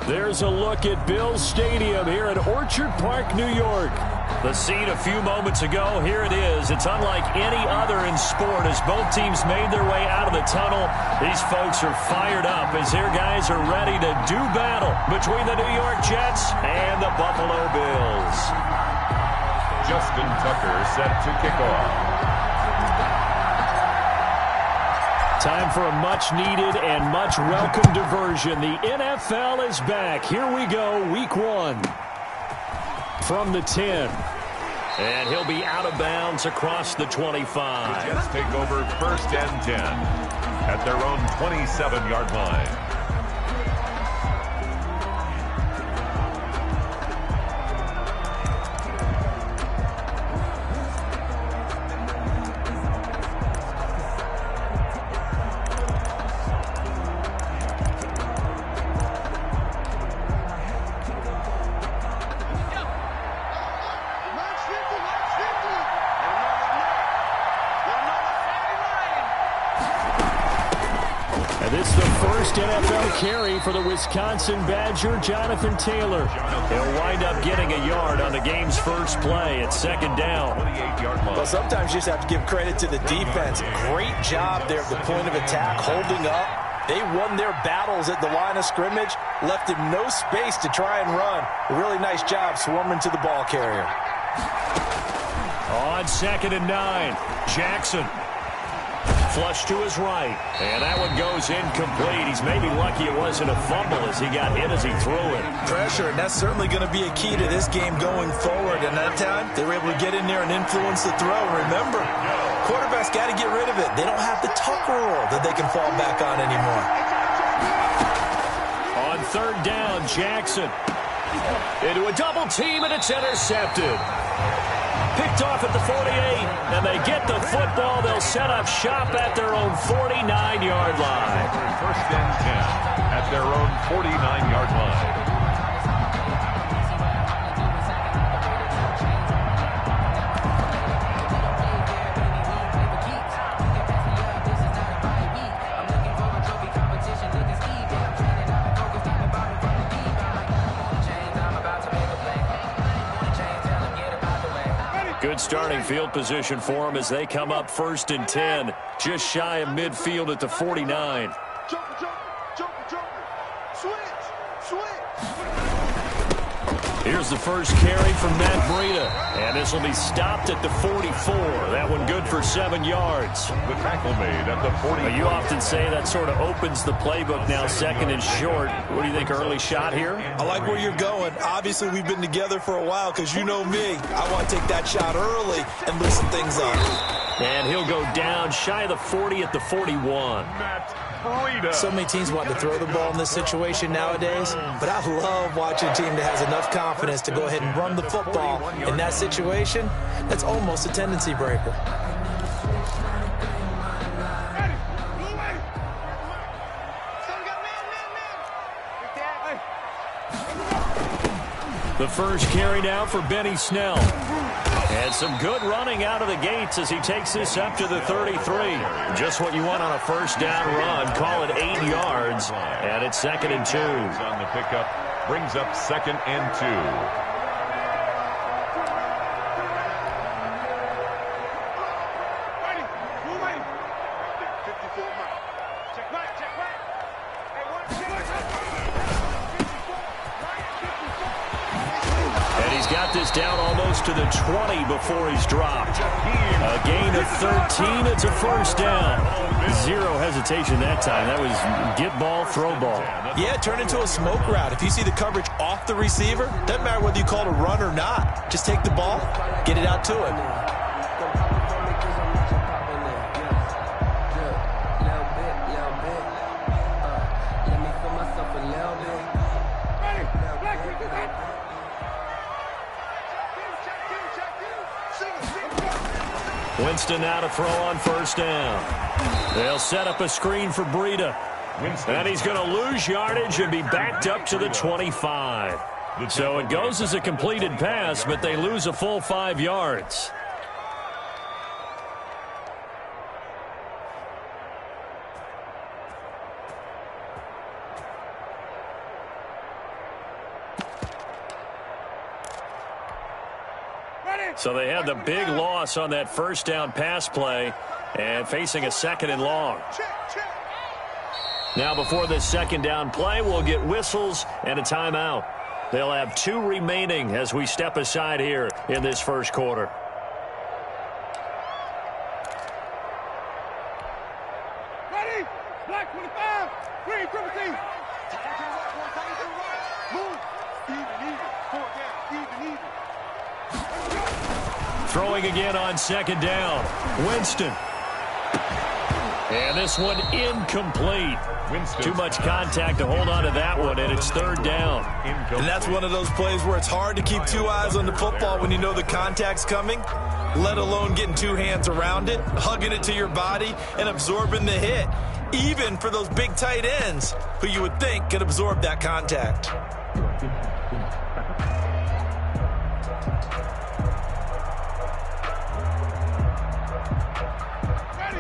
There's a look at Bills Stadium here in Orchard Park, New York. The scene a few moments ago, here it is. It's unlike any other in sport as both teams made their way out of the tunnel. These folks are fired up as their guys are ready to do battle between the New York Jets and the Buffalo Bills. Justin Tucker set to kick off. Time for a much-needed and much-welcome diversion. The NFL is back. Here we go, Week 1. From the 10. And he'll be out of bounds across the 25. The Jets take over 1st and 10 at their own 27-yard line. This is the first NFL carry for the Wisconsin Badger, Jonathan Taylor. He'll wind up getting a yard on the game's first play at 2nd down. Well, sometimes you just have to give credit to the defense. Great job there at the point of attack, holding up. They won their battles at the line of scrimmage, left him no space to try and run. A really nice job swarming to the ball carrier. On 2nd and 9, Jackson. Flush to his right, and that one goes incomplete. He's maybe lucky it wasn't a fumble as he got hit as he threw it. Pressure, and that's certainly going to be a key to this game going forward. And that time, they were able to get in there and influence the throw. Remember, quarterbacks got to get rid of it. They don't have the Tucker rule that they can fall back on anymore. On 3rd down, Jackson. Into a double team, and it's intercepted. Picked off at the 48, and they get the football. They'll set up shop at their own 49-yard line. 1st and 10 at their own 49-yard line. Good starting field position for them as they come up 1st and 10, just shy of midfield at the 49. Here's the first carry from Matt Breida, and this will be stopped at the 44. That one good for 7 yards. The tackle made at the 40. Well, you often say that sort of opens the playbook now, 2nd and short. What do you think, early shot here? I like where you're going. Obviously, we've been together for a while because you know me. I want to take that shot early and loosen things up. And he'll go down shy of the 40 at the 41. So many teams want to throw the ball in this situation nowadays, but I love watching a team that has enough confidence to go ahead and run the football. In that situation, that's almost a tendency breaker. The first carry now for Benny Snell. And some good running out of the gates as he takes this up to the 33. Just what you want on a 1st down run. Call it 8 yards. And it's 2nd and 2. On the pickup, brings up 2nd and 2. Got this down almost to the 20 before he's dropped. A gain of 13. It's a 1st down. Zero hesitation that time. That was get ball, throw ball. Yeah, turn into a smoke route. If you see the coverage off the receiver, doesn't matter whether you call it a run or not. Just take the ball, get it out to him. Winston now to throw on 1st down. They'll set up a screen for Breida. And he's going to lose yardage and be backed up to the 25. So it goes as a completed pass, but they lose a full 5 yards. So they had the big loss on that first down pass play and facing a second and long. Now before this second down play, we'll get whistles and a timeout. They'll have 2 remaining as we step aside here in this first quarter. Ready? Black 25, green 17. Throwing again on second down. Winston. And this one incomplete. Too much contact to hold on to that one, and it's third down. And that's one of those plays where it's hard to keep 2 eyes on the football when you know the contact's coming, let alone getting 2 hands around it, hugging it to your body, and absorbing the hit, even for those big tight ends who you would think could absorb that contact.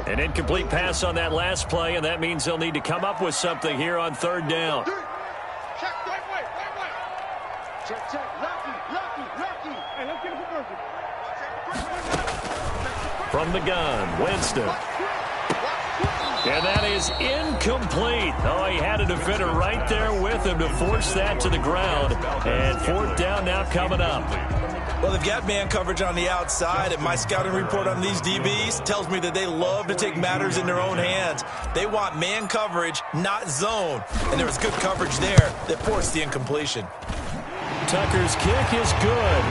An incomplete pass on that last play, and that means they'll need to come up with something here on third down. Check, right way. Check. Lucky. Hey, let's get it for From the gun, Winston. And that is incomplete. Oh, he had a defender right there with him to force that to the ground. And fourth down now coming up. Well, they've got man coverage on the outside, and my scouting report on these DBs tells me that they love to take matters in their own hands. They want man coverage, not zone. And there was good coverage there that forced the incompletion. Tucker's kick is good.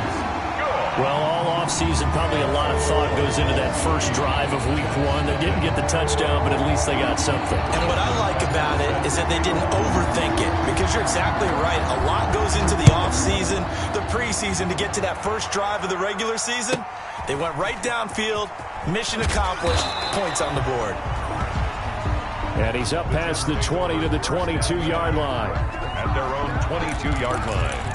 Well, all offseason, probably a lot of thought goes into that first drive of week 1. They didn't get the touchdown, but at least they got something. And what I like about it is that they didn't overthink it, because you're exactly right. A lot goes into the offseason, the preseason, to get to that first drive of the regular season. They went right downfield, mission accomplished, points on the board. And he's up past the 20 to the 22-yard line. At their own 22-yard line.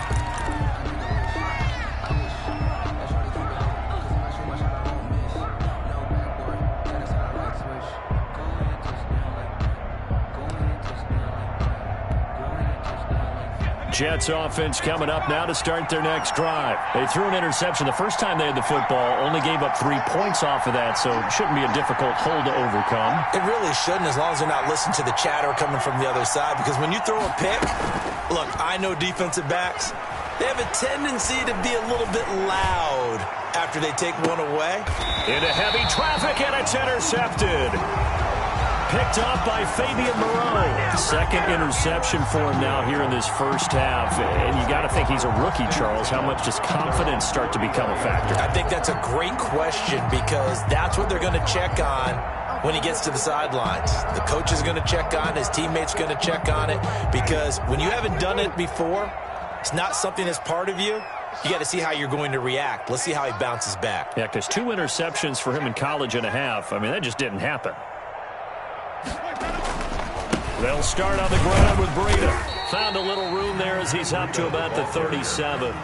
Jets offense coming up now to start their next drive. They threw an interception the first time they had the football, only gave up 3 points off of that, so it shouldn't be a difficult hole to overcome. It really shouldn't, as long as they're not listening to the chatter coming from the other side, because when you throw a pick, look, I know defensive backs, they have a tendency to be a little bit loud after they take one away. Into heavy traffic, and it's intercepted. Picked off by Fabian Moreau. Second interception for him now here in this first half. And you got to think he's a rookie, Charles. How much does confidence start to become a factor? I think that's a great question, because that's what they're going to check on when he gets to the sidelines. The coach is going to check on, his teammates going to check on it, because when you haven't done it before, it's not something that's part of you. You got to see how you're going to react. Let's see how he bounces back. Yeah, because 2 interceptions for him in college and a half. I mean, that just didn't happen. They'll start on the ground with Breida. Found a little room there as he's up to about the 37.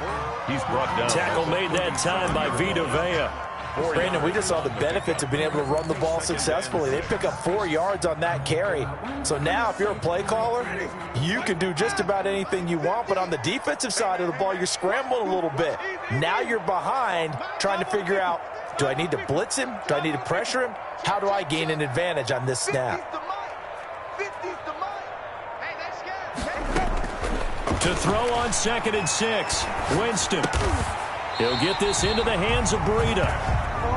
He's brought down. Tackle made that time by Vita Vea. Brandon, we just saw the benefits of being able to run the ball successfully. They pick up 4 yards on that carry. So now if you're a play caller, you can do just about anything you want. But on the defensive side of the ball, you're scrambling a little bit. Now you're behind trying to figure out, do I need to blitz him? Do I need to pressure him? How do I gain an advantage on this snap? To throw on 2nd and 6. Winston. He'll get this into the hands of Breida.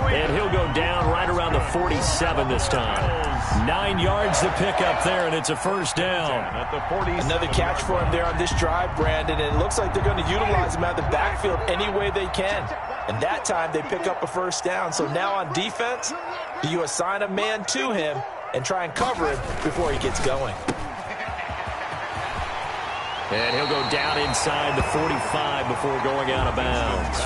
And he'll go down right around the 47 this time. 9 yards to pick up there, and it's a first down. At the 47. Another catch for him there on this drive, Brandon, and it looks like they're going to utilize him out of the backfield any way they can. And that time they pick up a first down. So now on defense, you assign a man to him and try and cover him before he gets going. And he'll go down inside the 45 before going out of bounds.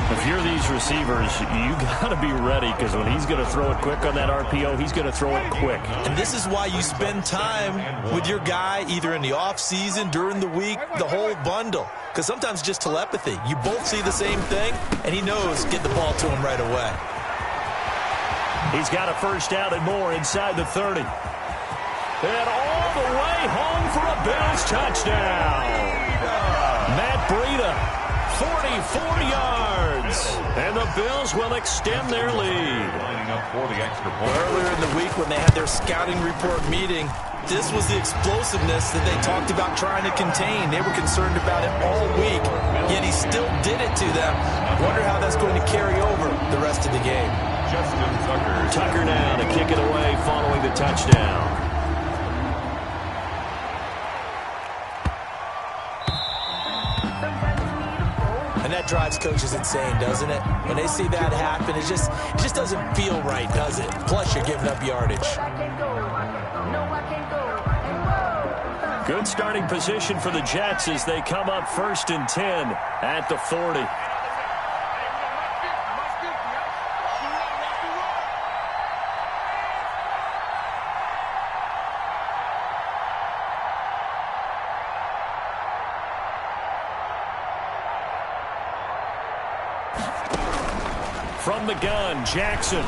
If you're these receivers, you got to be ready, because when he's going to throw it quick on that RPO, he's going to throw it quick. And this is why you spend time with your guy either in the offseason, during the week, the whole bundle. Because sometimes it's just telepathy. You both see the same thing, and he knows get the ball to him right away. He's got a first down and more inside the 30. And all the way home for a Bills touchdown. Matt Breida 44 yards. And the Bills will extend their lead. Lining up for the extra point. Earlier in the week when they had their scouting report meeting, this was the explosiveness that they talked about trying to contain. They were concerned about it all week, yet he still did it to them. Wonder how that's going to carry over the rest of the game. Justin Tucker. Tucker now to kick it away following the touchdown. And that drives coaches insane, doesn't it? When they see that happen, it just doesn't feel right, does it? Plus, you're giving up yardage. Good starting position for the Jets as they come up 1st and 10 at the 40. From the gun, Jackson.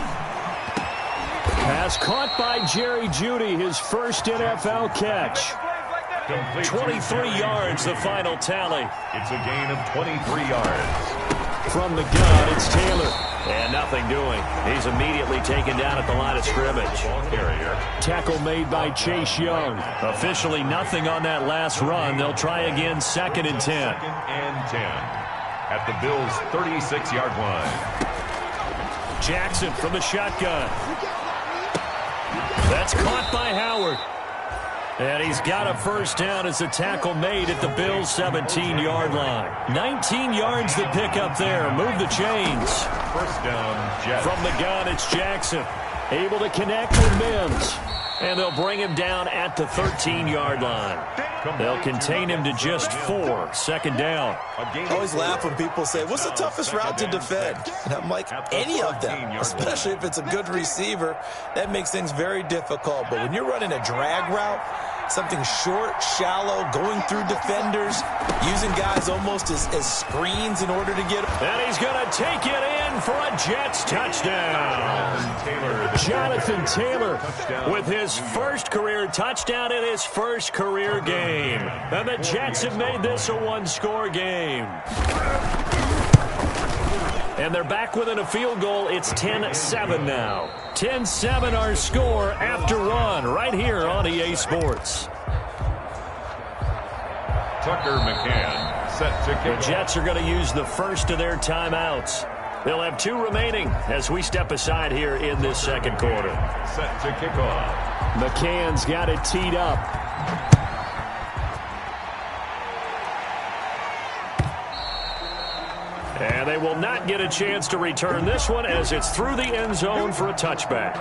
Pass caught by Jerry Jeudy, his first NFL catch. 23 yards, the final tally. It's a gain of 23 yards. From the gun, it's Taylor. And nothing doing. He's immediately taken down at the line of scrimmage. Ball carrier. Tackle made by Chase Young. Officially nothing on that last run. They'll try again 2nd and 10. 2nd and 10 at the Bills' 36-yard line. Jackson from the shotgun. That's caught by Howard. And he's got a first down as the tackle made at the Bills' 17-yard line. 19 yards to pick up there. Move the chains. First down, Jets. From the gun, it's Jackson. Able to connect with Mims. And they'll bring him down at the 13-yard line. They'll contain him to just 4. 2nd down. I always laugh when people say, what's the toughest route to defend? And I'm like, any of them, especially if it's a good receiver. That makes things very difficult. But when you're running a drag route, something short, shallow, going through defenders, using guys almost as screens in order to get them. And he's going to take it in for a Jets touchdown. Jonathan Taylor with his first career touchdown in his first career game. And the Jets have made this a one-score game. And they're back within a field goal. It's 10-7 now. 10-7 our score after one right here on EA Sports. Tucker McCann set to kick. The Jets are going to use the first of their timeouts. They'll have 2 remaining as we step aside here in this second quarter. Set to kick off. McCann's got it teed up. And they will not get a chance to return this one as it's through the end zone for a touchback.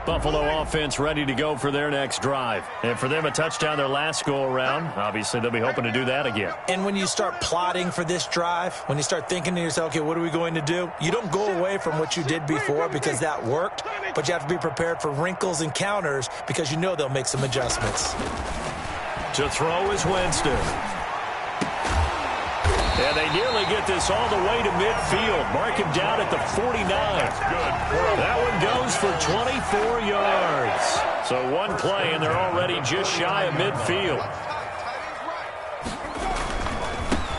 Buffalo offense ready to go for their next drive. And for them, a touchdown their last go-around. Obviously, they'll be hoping to do that again. And when you start plotting for this drive, when you start thinking to yourself, okay, what are we going to do? You don't go away from what you did before because that worked, but you have to be prepared for wrinkles and counters because you know they'll make some adjustments. To throw is Winston. And they nearly get this all the way to midfield. Mark him down at the 49. That one goes for 24 yards. So one play, and they're already just shy of midfield.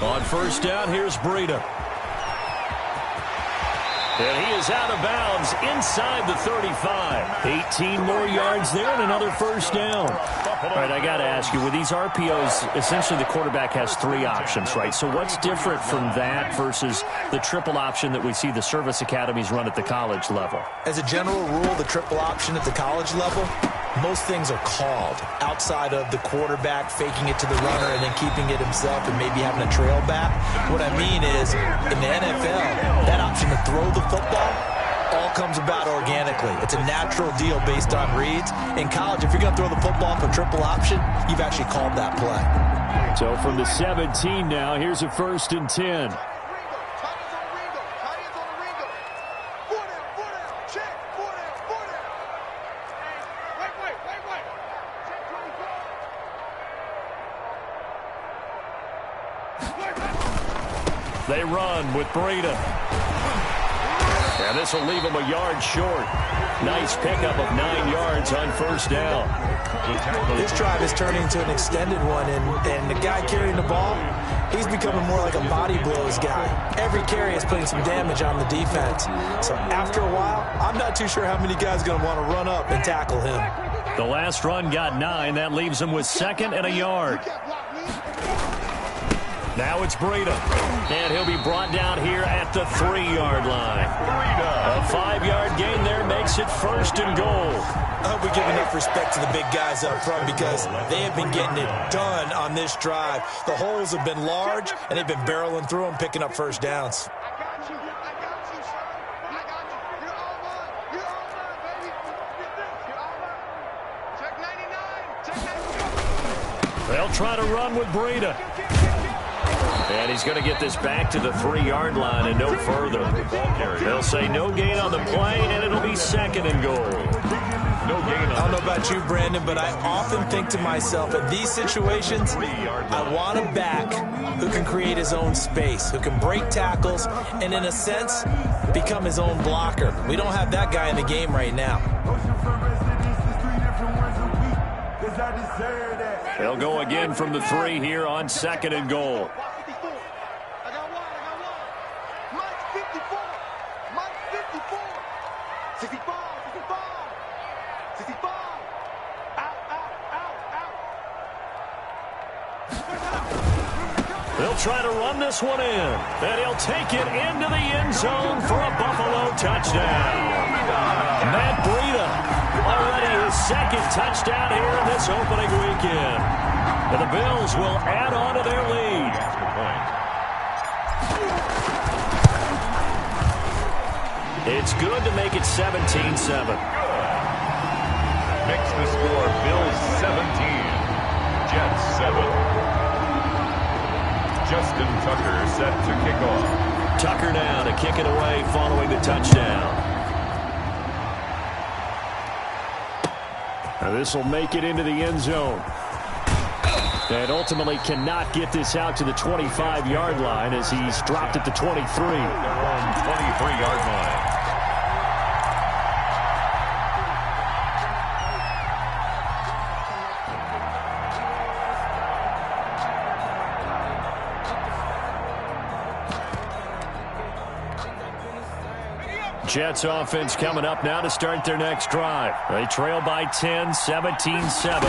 On first down, here's Breida. And he is out of bounds inside the 35. 18 more yards there and another first down. All right, I got to ask you, with these RPOs, essentially the quarterback has 3 options, right? So what's different from that versus the triple option that we see the service academies run at the college level? As a general rule, the triple option at the college level, most things are called outside of the quarterback faking it to the runner and then keeping it himself and maybe having a trail back. What I mean is, in the NFL, that option to throw the football all comes about organically. It's a natural deal based on reads. In college, if you're going to throw the football for triple option, you've actually called that play. So from the 17 now, here's a 1st and 10. They run with Breida. And this will leave him a yard short. Nice pickup of 9 yards on first down. This drive is turning into an extended one, and the guy carrying the ball, he's becoming more like a body blows guy. Every carry is putting some damage on the defense. So after a while, I'm not too sure how many guys are going to want to run up and tackle him. The last run got 9. That leaves him with 2nd and a yard. Now it's Breida. And he'll be brought down here at the 3-yard line. A 5-yard gain there makes it 1st and goal. I hope we give enough respect to the big guys up front because they have been getting it done on this drive. The holes have been large, and they've been barreling through them, picking up first downs. They'll try to run with Breida. And he's going to get this back to the 3-yard line and no further. They'll say no gain on the play, and it'll be 2nd and goal. No gain. I don't know about you, Brandon, but I often think to myself, in these situations, I want a back who can create his own space, who can break tackles, and in a sense, become his own blocker. We don't have that guy in the game right now. They'll go again from the 3 here on 2nd and goal. They'll try to run this one in, and he'll take it into the end zone for a Buffalo touchdown. Matt Breida, already his 2nd touchdown here in this opening weekend. And the Bills will add on to their lead. It's good to make it 17-7. Makes the score Bills 17, Jets 7. Justin Tucker set to kick off. Tucker now to kick it away following the touchdown. Now this will make it into the end zone. And ultimately cannot get this out to the 25-yard line as he's dropped at the 23. 23-yard line. Jets offense coming up now to start their next drive. They trail by 10, 17-7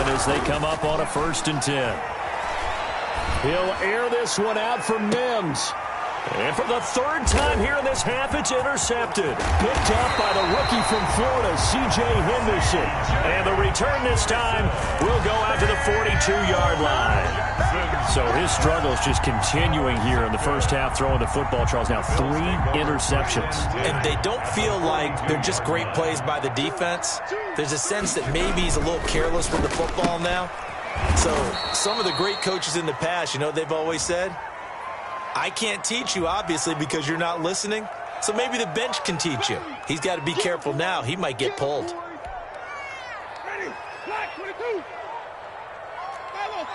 as they come up on a 1st and 10. He'll air this one out for Mims. And for the 3rd time here in this half, it's intercepted. Picked up by the rookie from Florida, C.J. Henderson. And the return this time will go out to the 42-yard line. So his struggles just continuing here in the first half, throwing the football. Charles, now 3 interceptions. And they don't feel like they're just great plays by the defense. There's a sense that maybe he's a little careless with the football now. So some of the great coaches in the past, you know, they've always said, I can't teach you, obviously, because you're not listening. So maybe the bench can teach you. He's got to be careful now. He might get pulled. Ready, black 22. Follow.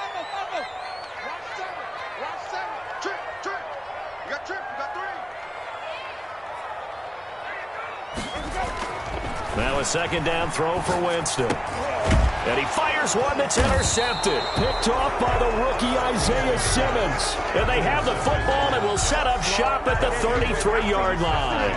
Watch 7. Trip. You got trip. You got 3. Now a 2nd down throw for Winston. And he fires one that's intercepted. Picked off by the rookie Isaiah Simmons. And they have the football and will set up shop at the 33-yard line.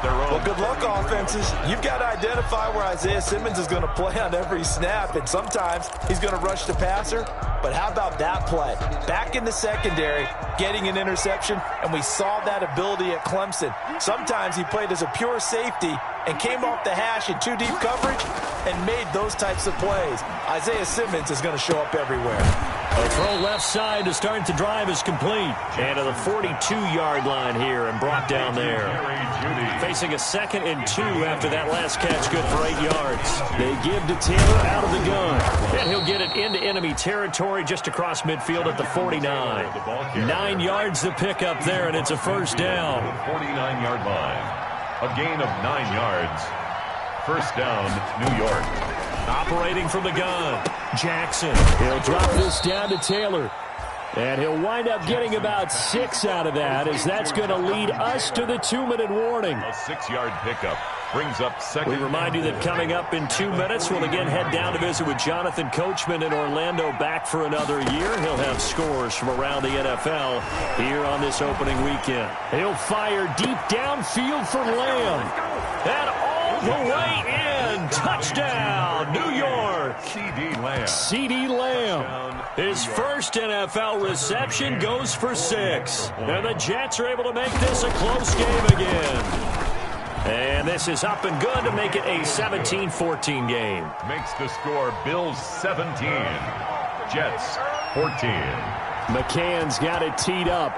Well, good luck, offenses. You've got to identify where Isaiah Simmons is going to play on every snap, and sometimes he's going to rush the passer. But how about that play? Back in the secondary, getting an interception, and we saw that ability at Clemson. Sometimes he played as a pure safety and came off the hash in 2 deep coverage and made those types of plays. Isaiah Simmons is going to show up everywhere. A throw left side to start the drive is complete. And to the 42-yard line here and brought down there. Facing a 2nd and 2 after that last catch, good for 8 yards. They give to Taylor out of the gun. And he'll get it into enemy territory just across midfield at the 49. 9 yards to pick up there, and it's a 1st down. 49-yard line. A gain of 9 yards. 1st down, New York. Operating from the gun, Jackson. He'll drop this down to Taylor. And he'll wind up getting about 6 out of that, as that's going to lead us to the 2-minute warning. A 6-yard pickup brings up second. We remind you that coming up in 2 minutes, we'll again head down to visit with Jonathan Coachman in Orlando, back for another year. He'll have scores from around the NFL here on this opening weekend. He'll fire deep downfield for Lamb. And all the way in. Touchdown, New York. CeeDee Lamb. His first NFL reception goes for 6. And the Jets are able to make this a close game again. And this is up and good to make it a 17-14 game. Makes the score Bills 17, Jets 14. McCann's got it teed up.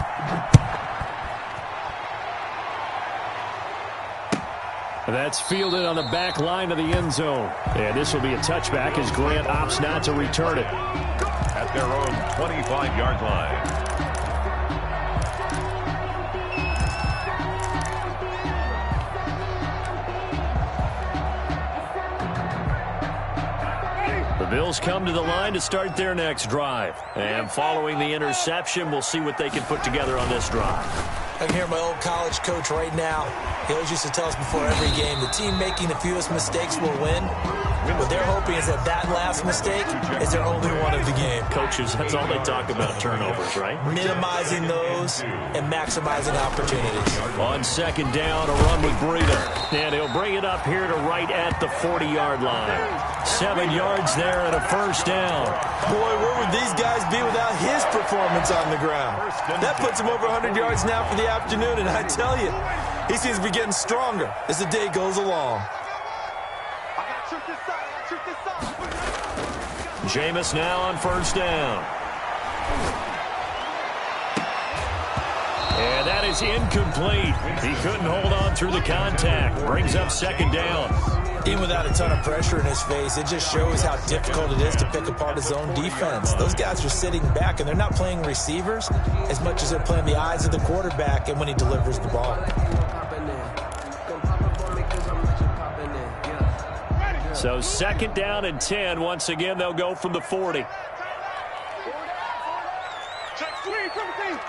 That's fielded on the back line of the end zone. And this will be a touchback as Grant opts not to return it. At their own 25-yard line. The Bills come to the line to start their next drive. And following the interception, we'll see what they can put together on this drive. I can hear my old college coach right now. He always used to tell us before every game, the team making the fewest mistakes will win. What they're hoping is that last mistake is their only one of the game. Coaches, that's all they talk about, turnovers, right? Minimizing those and maximizing opportunities. On second down, a run with Breida. And he'll bring it up here to right at the 40-yard line. 7 yards there and a first down. Boy, where would these guys be without his performance on the ground? That puts him over 100 yards now for the afternoon, and I tell you, he seems to be getting stronger as the day goes along. Jameis now on first down. And that is incomplete. He couldn't hold on through the contact. Brings up second down. Even without a ton of pressure in his face, it just shows how difficult it is to pick apart his own defense. Those guys are sitting back, and they're not playing receivers as much as they're playing the eyes of the quarterback and when he delivers the ball. So second down and 10. Once again, they'll go from the 40. Check 3, Timothy.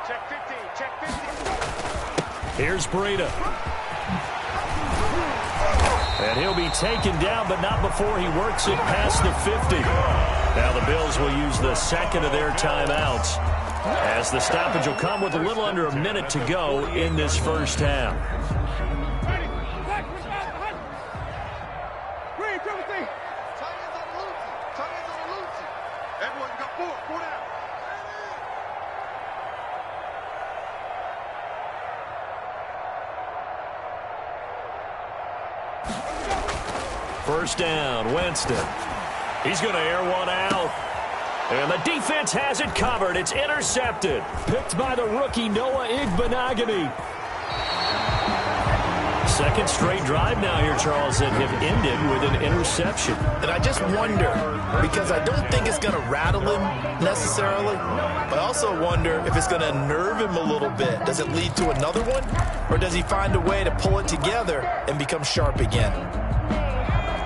Check 15, check 15. Here's Breida. And he'll be taken down, but not before he works it past the 50. Now the Bills will use the second of their timeouts, as the stoppage will come with a little under a minute to go in this first half. First down, Winston. He's going to air one out. And the defense has it covered. It's intercepted. Picked by the rookie Noah Igbenogany. Second straight drive now here, Charles, that have ended with an interception. And I just wonder, because I don't think it's going to rattle him necessarily, but I also wonder if it's going to nerve him a little bit. Does it lead to another one? Or does he find a way to pull it together and become sharp again?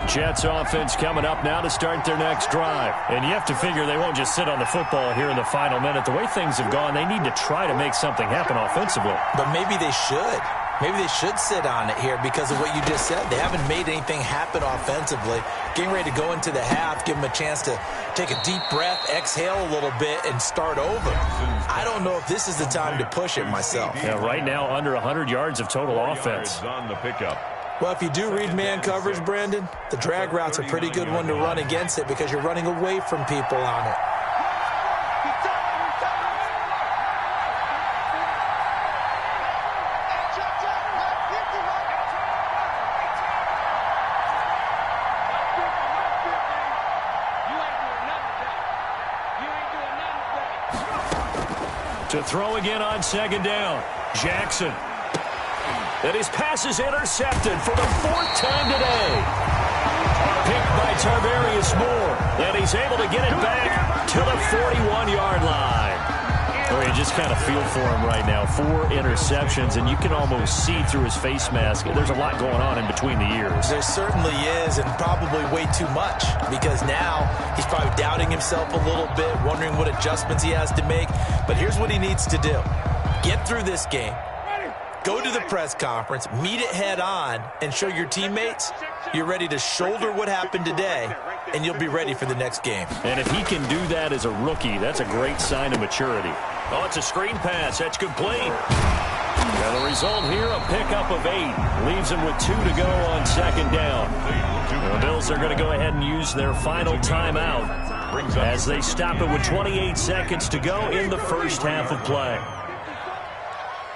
Jets offense coming up now to start their next drive. And you have to figure they won't just sit on the football here in the final minute. The way things have gone, they need to try to make something happen offensively. But maybe they should. Maybe they should sit on it here because of what you just said. They haven't made anything happen offensively. Getting ready to go into the half, give them a chance to take a deep breath, exhale a little bit, and start over. I don't know if this is the time to push it myself. Yeah, right now under 100 yards of total offense. On the pickup. Well, if you do read man coverage, Brandon, the drag route's a pretty good one to run against it because you're running away from people on it. To throw again on second down, Jackson. And his pass is intercepted for the 4th time today. Picked by Tarvarius Moore. And he's able to get it back to the 41-yard line. Well, you just kind of feel for him right now. 4 interceptions, and you can almost see through his face mask. There's a lot going on in between the ears. There certainly is, and probably way too much, because now he's probably doubting himself a little bit, wondering what adjustments he has to make. But here's what he needs to do. Get through this game. Go to the press conference, meet it head on, and show your teammates you're ready to shoulder what happened today, and you'll be ready for the next game. And if he can do that as a rookie, that's a great sign of maturity. Oh, it's a screen pass. That's complete. And the result here, a pickup of 8. Leaves him with 2 to go on second down. The Bills are going to go ahead and use their final timeout as they stop it with 28 seconds to go in the first half of play.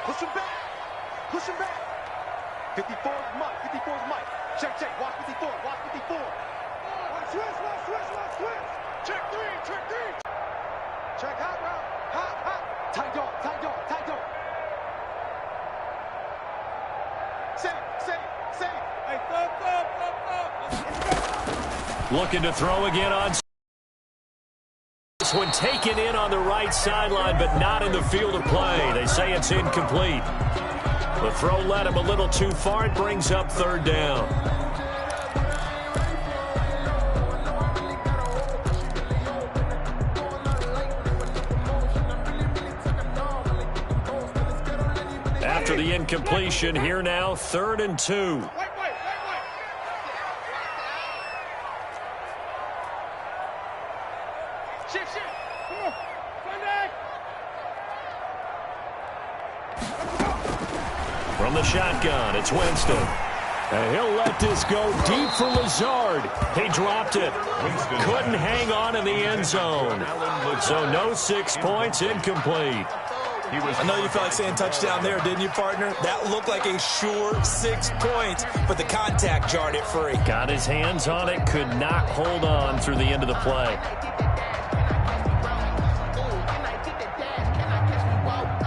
Push him back. Push him back. 54 is Mike. 54 is Mike. Check, check. Watch 54. Watch 54. Watch switch. Watch switch. Watch switch. Check 3. Check 3. Check hot route. Hot, hot. Tight dog. Tight dog. Tight dog. Save. Hey, up. Looking to throw again on. This one taken in on the right sideline, but not in the field of play. They say it's incomplete. The throw led him a little too far. It brings up third down. After the incompletion, here now, 3rd and 2. From the shotgun, it's Winston. And he'll let this go deep for Lazard. He dropped it. Couldn't hang on in the end zone. So no 6 points, incomplete. I know you felt like saying touchdown there, didn't you, partner? That looked like a sure 6 points, but the contact jarred it free. Got his hands on it, could not hold on through the end of the play.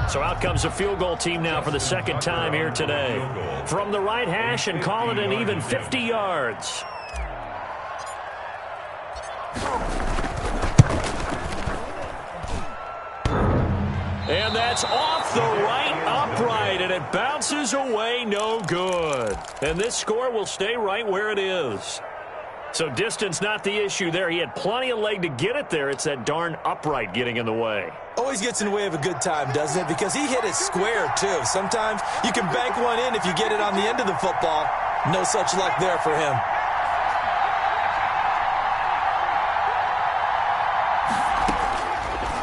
So out comes a field goal team now for the second time here today. From the right hash and call it an even 50 yards. And that's off the right upright, and it bounces away no good. And this score will stay right where it is. So distance not the issue there. He had plenty of leg to get it there. It's that darn upright getting in the way. Always gets in the way of a good time, doesn't it? Because he hit it square, too. Sometimes you can bank one in if you get it on the end of the football. No such luck there for him.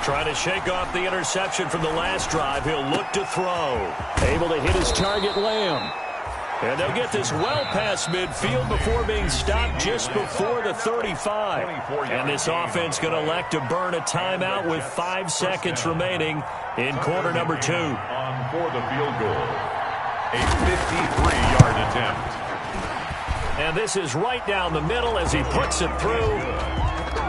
Trying to shake off the interception from the last drive. He'll look to throw. Able to hit his target, Lamb. And they'll get this well past midfield before being stopped just before the 35. And this offense going to elect to burn a timeout with 5 seconds remaining in quarter number 2. On for the field goal. A 53-yard attempt. And this is right down the middle as he puts it through.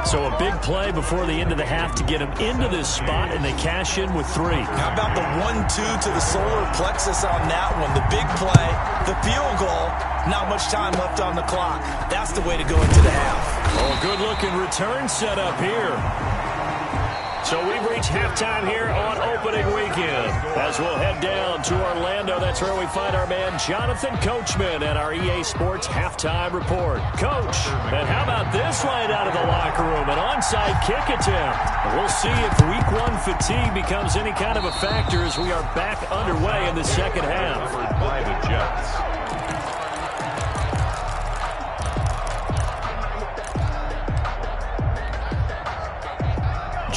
So a big play before the end of the half to get him into this spot, and they cash in with 3. How about the 1-2 to the solar plexus on that one? The big play, the field goal, not much time left on the clock. That's the way to go into the half. Oh, good-looking return set up here. So we've reached halftime here on opening weekend. As we'll head down to Orlando, that's where we find our man Jonathan Coachman at our EA Sports Halftime Report. Coach, and how about this line out of the locker room? An onside kick attempt. We'll see if week 1 fatigue becomes any kind of a factor as we are back underway in the second half. By the Jets.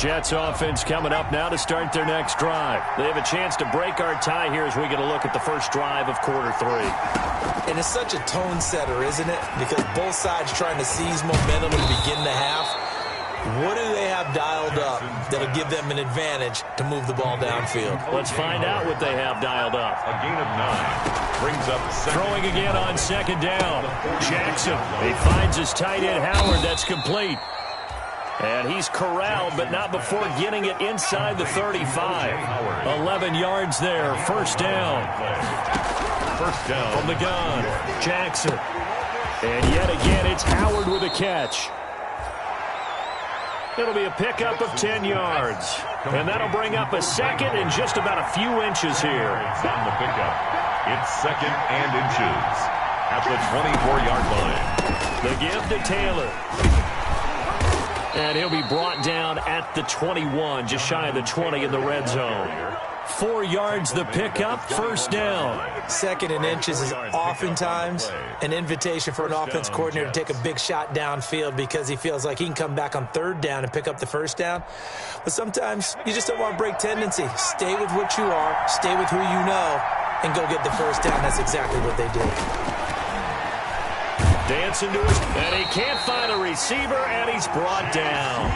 Jets offense coming up now to start their next drive. They have a chance to break our tie here as we get a look at the first drive of quarter 3. And it's such a tone setter, isn't it? Because both sides trying to seize momentum and begin the half. What do they have dialed up that'll give them an advantage to move the ball downfield? Let's find out what they have dialed up. A gain of 9 brings up second. Throwing again on second down. Jackson, he finds his tight end Howard. That's complete. And he's corralled, but not before getting it inside the 35. 11 yards there, first down. First down. From the gun, Jackson. And yet again, it's Howard with a catch. It'll be a pickup of 10 yards. And that'll bring up a second and just about a few inches here. On the pickup, it's second and inches at the 24-yard line. The give to Taylor. And he'll be brought down at the 21, just shy of the 20 in the red zone. 4 yards the pickup, first down. Second and inches is oftentimes an invitation for an offense coordinator to take a big shot downfield because he feels like he can come back on third down and pick up the first down. But sometimes you just don't want to break tendency. Stay with what you are, stay with who you know, and go get the first down. That's exactly what they did. Dancing to his, and he can't find a receiver, and he's brought down.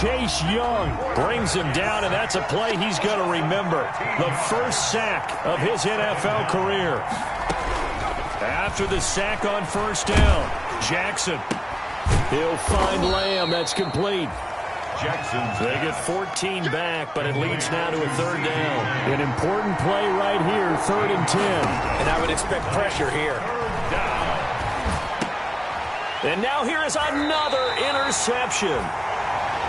Chase Young brings him down, and that's a play he's going to remember. The first sack of his NFL career. After the sack on first down, Jackson. He'll find Lamb. That's complete. They get 14 back, but it leads now to a third down. An important play right here, 3rd and 10. And I would expect pressure here. And now here is another interception.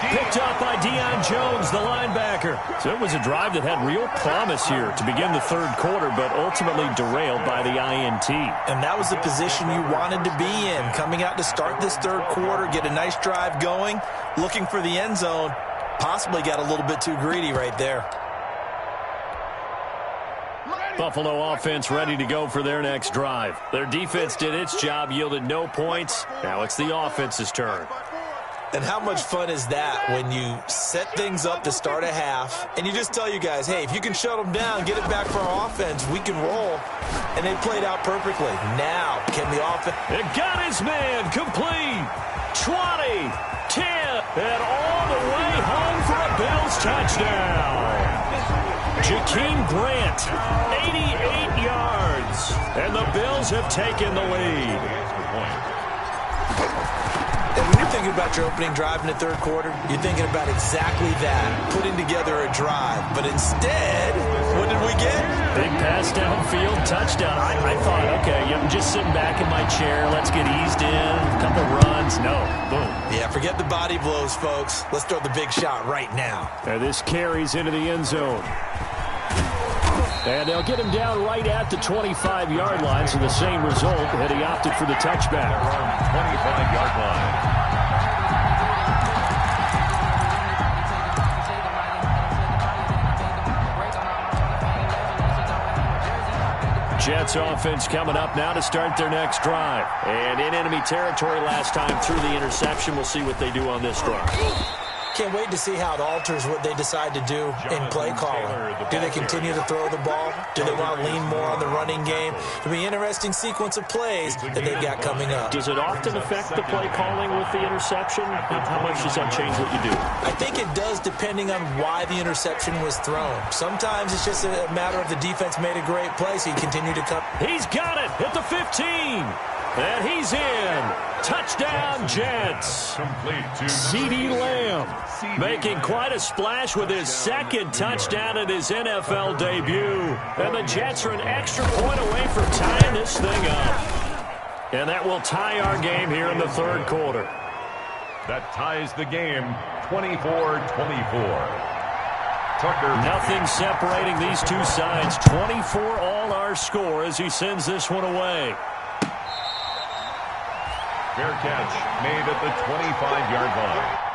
Picked up by Deion Jones, the linebacker. So it was a drive that had real promise here to begin the third quarter, but ultimately derailed by the INT. And that was the position you wanted to be in. Coming out to start this third quarter, get a nice drive going, looking for the end zone. Possibly got a little bit too greedy right there. Buffalo offense ready to go for their next drive. Their defense did its job, yielded no points. Now it's the offense's turn. And how much fun is that when you set things up to start a half and you just tell you guys, hey, if you can shut them down, get it back for our offense, we can roll. And they played out perfectly. Now, can the offense... It got his man complete. 20, 10, and all the way home for a Bills touchdown. Jakeem Grant, 88 yards. And the Bills have taken the lead. And when you're thinking about your opening drive in the third quarter, you're thinking about exactly that, putting together a drive. But instead, what did we get? Big pass downfield, touchdown. I thought, okay, I'm just sitting back in my chair. Let's get eased in. A couple runs. No. Boom. Yeah, forget the body blows, folks. Let's throw the big shot right now. And this carries into the end zone. And they'll get him down right at the 25-yard line, so the same result, and he opted for the touchback. 25-yard line. Jets offense coming up now to start their next drive. And in enemy territory last time through the interception. We'll see what they do on this drive. Can't wait to see how it alters what they decide to do in play calling. Do they continue to throw the ball? Do they want to lean more on the running game? It'll be an interesting sequence of plays that they've got coming up. Does it often affect the play calling with the interception? How much does that change what you do? I think it does depending on why the interception was thrown. Sometimes it's just a matter of the defense made a great play, so you continue to come. He's got it at the 15. And he's in. Touchdown, Jets. CeeDee Lamb making quite a splash with his second touchdown in his NFL debut. And the Jets are an extra point away from tying this thing up. And that will tie our game here in the third quarter. That ties the game 24-24. Tucker. Nothing separating these two sides. 24 all our score as he sends this one away. Fair catch made at the 25-yard line.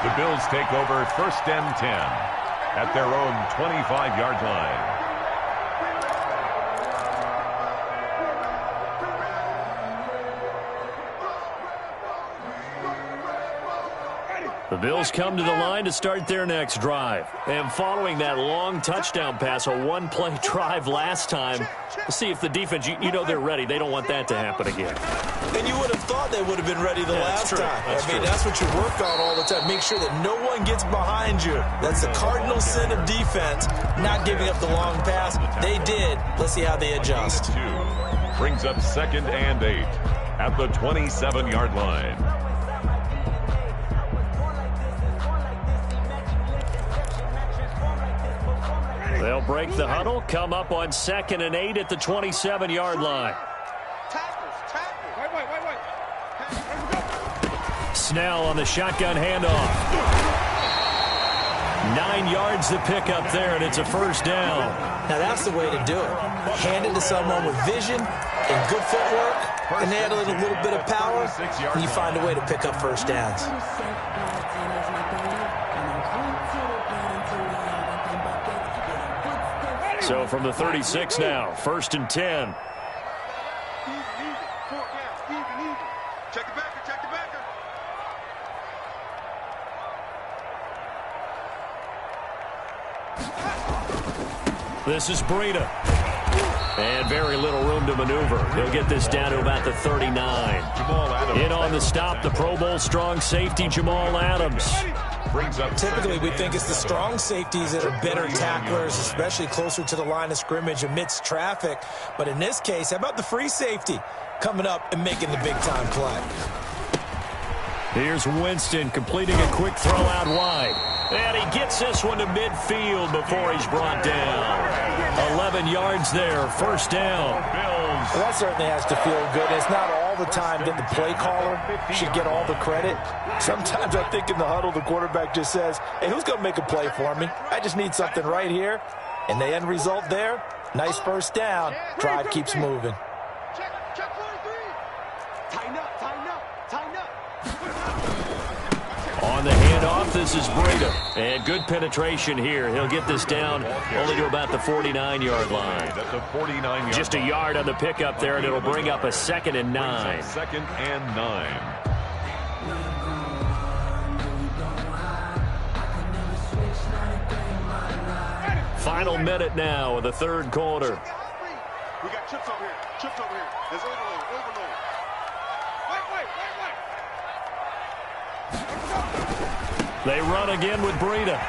The Bills take over 1st and 10 at their own 25-yard line. The Bills come to the line to start their next drive. And following that long touchdown pass, a one-play drive last time, we'll see if the defense, you know they're ready. They don't want that to happen again. And you would have thought they would have been ready the last time. That's what you work on all the time. Make sure that no one gets behind you. That's the cardinal sin of defense, not giving up the long pass. They did. Let's see how they adjust. Brings up 2nd and 8 at the 27-yard line. They'll break the huddle, come up on 2nd and 8 at the 27-yard line. Snell on the shotgun handoff. 9 yards to pick up there, and it's a first down. Now that's the way to do it. Hand it to someone with vision and good footwork, and add a little bit of power, and you find a way to pick up first downs. So from the 36 now, 1st and 10. Check the backer, check the backer. This is Breida. And very little room to maneuver. He'll get this down to about the 39. In on the stop, the Pro Bowl strong safety, Jamal Adams. Typically, we think it's the strong safeties that are better tacklers, especially closer to the line of scrimmage amidst traffic. But in this case, how about the free safety coming up and making the big-time play? Here's Winston completing a quick throw out wide. And he gets this one to midfield before he's brought down. 11 yards there, first down. Well, that certainly has to feel good. It's not all the time that the play caller should get all the credit. Sometimes I think in the huddle, the quarterback just says, hey, who's going to make a play for me? I just need something right here. And the end result there, nice first down. Drive keeps moving. Check 43. Tighten up, tighten up, tighten up. On the handoff, this is Breida. And good penetration here. He'll get this down only to about the 49-yard line. Just a yard on the pickup there, and it'll bring up a 2nd and 9. 2nd and 9. Final minute now of the 3rd quarter. We got chips over here. Chips over here. There's overload. Overload. Wait. They run again with Breida.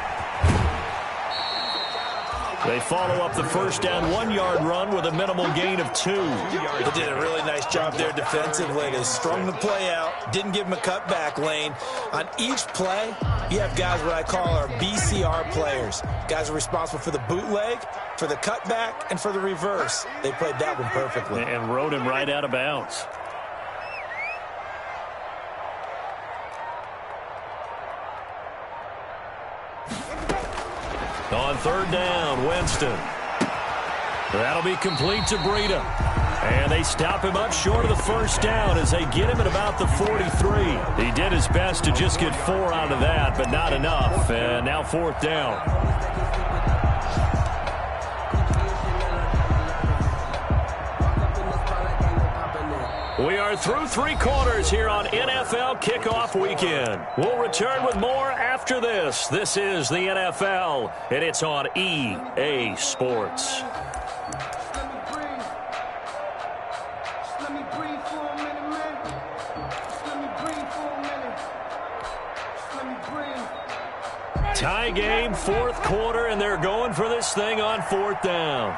They follow up the first down 1-yard run with a minimal gain of 2. They did a really nice job there defensively. They strung the play out, didn't give him a cutback lane. On each play, you have guys what I call our BCR players. Guys are responsible for the bootleg, for the cutback, and for the reverse. They played that one perfectly. And rode him right out of bounds. On 3rd down, Winston. That'll be complete to Breida. And they stop him up short of the first down as they get him at about the 43. He did his best to just get 4 out of that, but not enough. And now 4th down. We are through 3 quarters here on NFL Kickoff Weekend. We'll return with more after this. This is the NFL, and it's on EA Sports. Tie game, 4th quarter, and they're going for this thing on 4th down.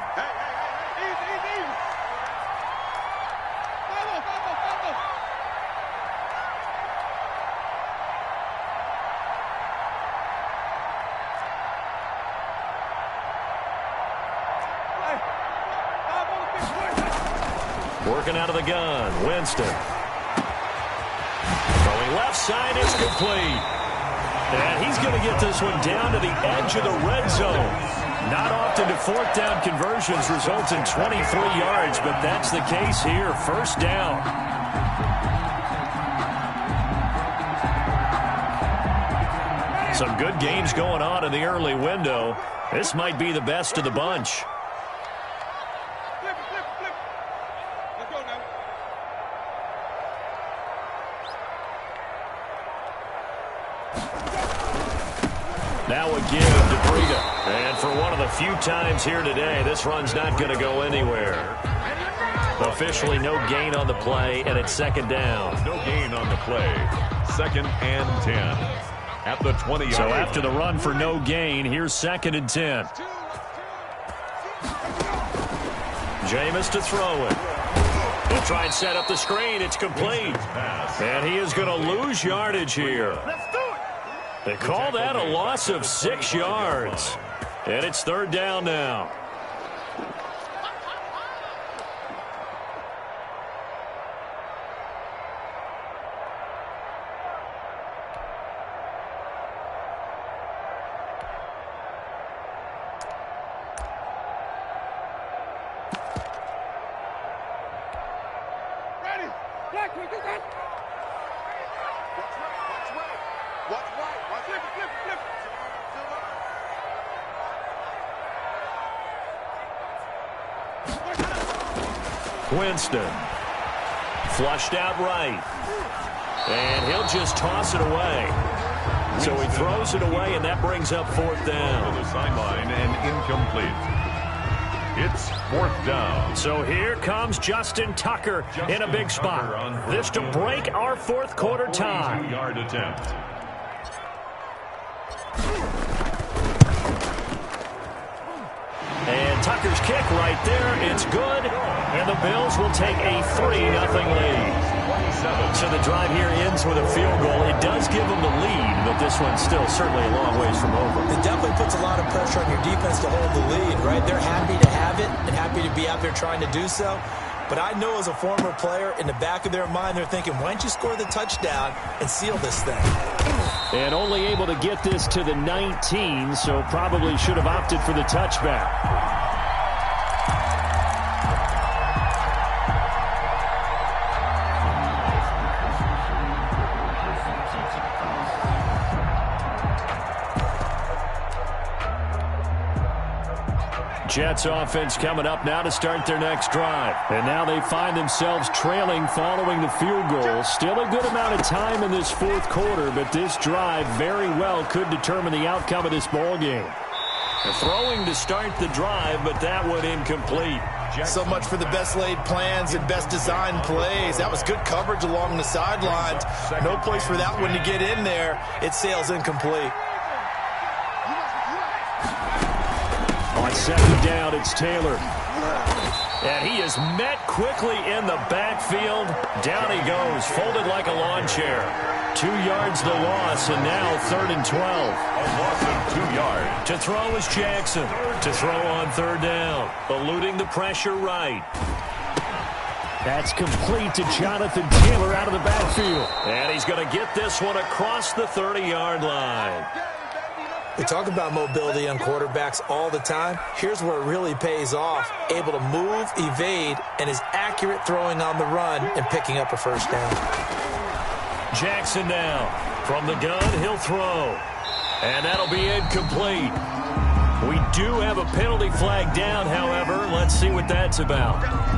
Working out of the gun, Winston. Throwing left side is complete. And he's going to get this one down to the edge of the red zone. Not often do 4th down conversions result in 23 yards, but that's the case here. First down. Some good games going on in the early window. This might be the best of the bunch. Now a give to Breida. And for one of the few times here today, this run's not going to go anywhere. Officially no gain on the play, and it's second down. No gain on the play. 2nd and 10. At the 20-yard line. So after the run for no gain, here's 2nd and 10. Jameis to throw it. He'll try and set up the screen. It's complete. And he is going to lose yardage here. They call that a loss of 6 yards. And it's 3rd down now. Winston. Flushed out right. And he'll just toss it away. So he throws it away, and that brings up 4th down. To the sideline and incomplete. It's 4th down. So here comes Justin Tucker in a big spot. This to break our 4th quarter tie. 42-yard attempt. And Tucker's kick right there. It's good. And the Bills will take a 3-0 lead. So the drive here ends with a field goal. It does give them the lead, but this one's still certainly a long ways from over. It definitely puts a lot of pressure on your defense to hold the lead, right? They're happy to have it and happy to be out there trying to do so. But I know as a former player, in the back of their mind, they're thinking, why don't you score the touchdown and seal this thing? And only able to get this to the 19, so probably should have opted for the touchback. Jets offense coming up now to start their next drive. And now they find themselves trailing following the field goal. Still a good amount of time in this 4th quarter, but this drive very well could determine the outcome of this ball game. Throwing to start the drive, but that one incomplete. So much for the best laid plans and best designed plays. That was good coverage along the sidelines. No place for that one to get in there. It sails incomplete. On 2nd down, it's Taylor. And he is met quickly in the backfield. Down he goes, folded like a lawn chair. 2 yards the loss, and now 3rd and 12. A loss of 2 yards. To throw is Jackson. To throw on 3rd down. Eluding the pressure right. That's complete to Jonathan Taylor out of the backfield. And he's going to get this one across the 30-yard line. We talk about mobility on quarterbacks all the time. Here's where it really pays off. Able to move, evade, and is accurate throwing on the run and picking up a 1st down. Jackson now. From the gun, he'll throw. And that'll be incomplete. We do have a penalty flag down, however. Let's see what that's about.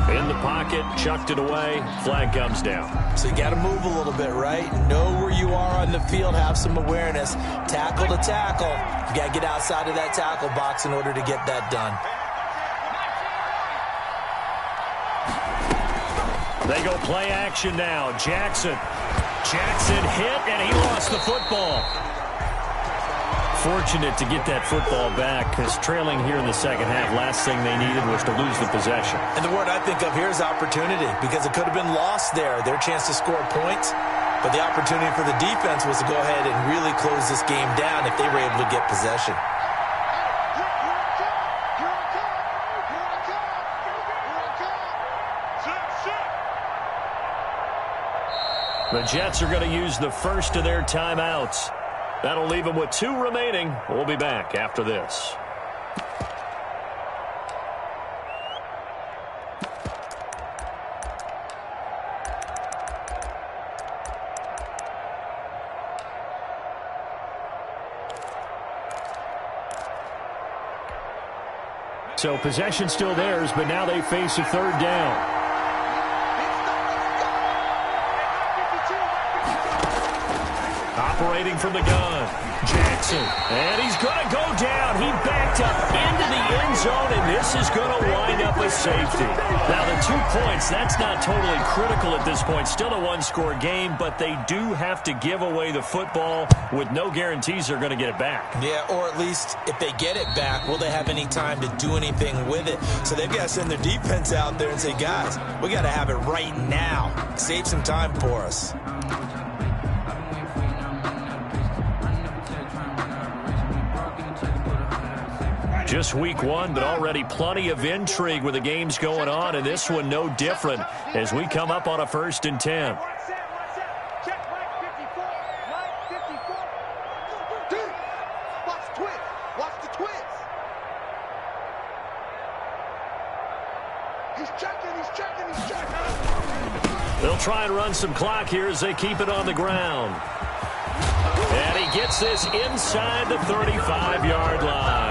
In the pocket, chucked it away, flag comes down. So you got to move a little bit, right? Know where you are on the field, have some awareness. Tackle to tackle. You got to get outside of that tackle box in order to get that done. They go play action now. Jackson hit, and he lost the football. Fortunate to get that football back, because trailing here in the 2nd half, last thing they needed was to lose the possession. And the word I think of here is opportunity, because it could have been lost there, their chance to score points. But the opportunity for the defense was to go ahead and really close this game down if they were able to get possession. The Jets are going to use the first of their timeouts. That'll leave them with 2 remaining. We'll be back after this. So possession still theirs, but now they face a 3rd down. Operating from the gun, Jackson. And he's going to go down. He backed up into the end zone, and this is going to wind up a safety. Now, the 2 points, that's not totally critical at this point. Still a one-score game, but they do have to give away the football with no guarantees they're going to get it back. Yeah, or at least if they get it back, will they have any time to do anything with it? So they've got to send their defense out there and say, guys, we got to have it right now. Save some time for us. Just week one, but already plenty of intrigue with the games going on, and this one no different as we come up on a 1st and 10. Watch the twist. He's checking. They'll try and run some clock here as they keep it on the ground. And he gets this inside the 35-yard line.